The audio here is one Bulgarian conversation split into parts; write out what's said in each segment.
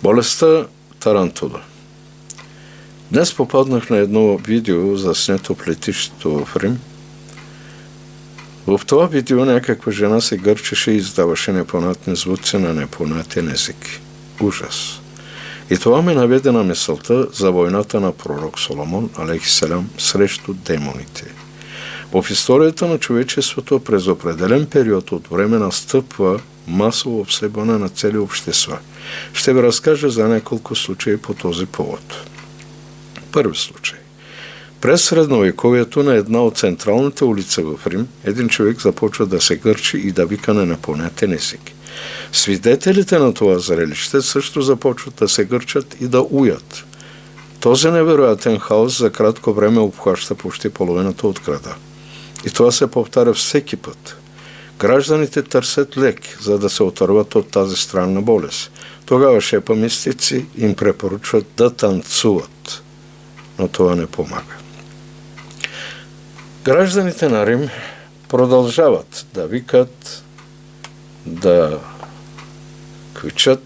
Болестта тарантула. Днес попаднах на едно видео, заснето в летището в Рим. В това видео някаква жена се гърчеше и издаваше непонятни звуци на непонятен език. Ужас! И това ме наведе на мисълта за войната на пророк Соломон, алейхиселам, срещу демоните. В историята на човечеството през определен период от време настъпва масово обсебване на цели общества. Ще ви разкажа за няколко случаи по този повод. Първи случай. През средновековието на една от централните улици в Рим, един човек започва да се гърчи и да вика на непонятен език. Свидетелите на това зрелище също започват да се гърчат и да уят. Този невероятен хаос за кратко време обхваща почти половината от града. И това се повтаря всеки път. Гражданите търсят лек, за да се отърват от тази странна болест. Тогава шепа мистици им препоръчват да танцуват. Но това не помага. Гражданите на Рим продължават да викат, да квичат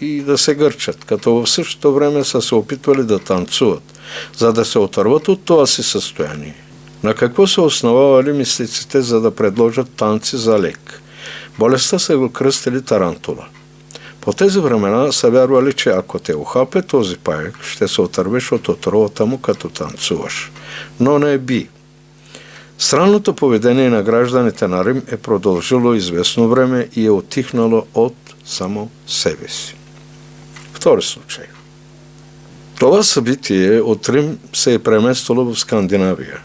и да се гърчат, като в същото време са се опитвали да танцуват, за да се отърват от това си състояние. На какво са основавали мистиците, за да предложат танци за лек? Болестта са го кръстили тарантула. По тези времена са вярвали, че ако те ухапе този паек, ще се отървеш от отровата му, като танцуваш. Но не би. Странното поведение на гражданите на Рим е продължило известно време и е отихнало от само себе си. Втори случай. Това събитие от Рим се е преместило в Скандинавия.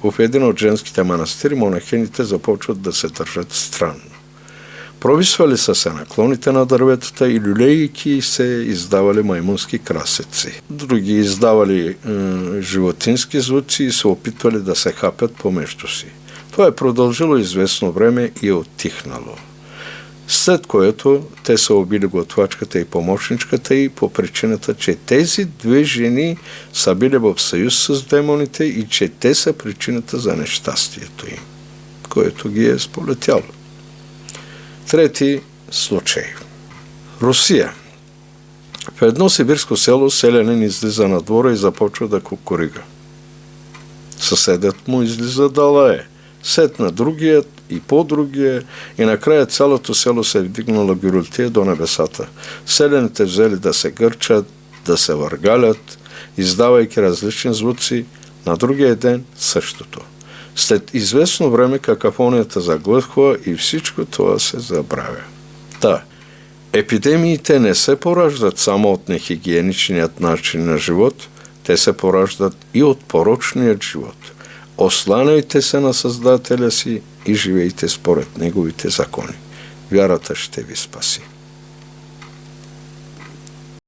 В един от женските манастири монахините започват да се държат странно. Провисвали са се наклоните на дърветата и люлейки се издавали маймунски красеци. Други издавали животински звуци и се опитвали да се хапят помежду си. Това е продължило известно време и е отихнало. След което те са убили готвачката и помощничката и по причината, че тези две жени са били в съюз с демоните и че те са причината за нещастието им, което ги е сполетяло. Трети случай. Русия. В едно сибирско село селянин излиза на двора и започва да кукурига. Съседът му излиза да лае. Сетна другият и по-другия и накрая цялото село се е вдигнало гюрултия до небесата. Селяните взели да се гърчат, да се въргалят, издавайки различни звуци, на другия ден същото. След известно време какафонията заглъхва и всичко това се забравя. Да, епидемиите не се пораждат само от нехигиеничният начин на живот, те се пораждат и от порочният живот. Осланяйте се на Създателя си и живейте според Неговите закони. Вярата ще ви спаси.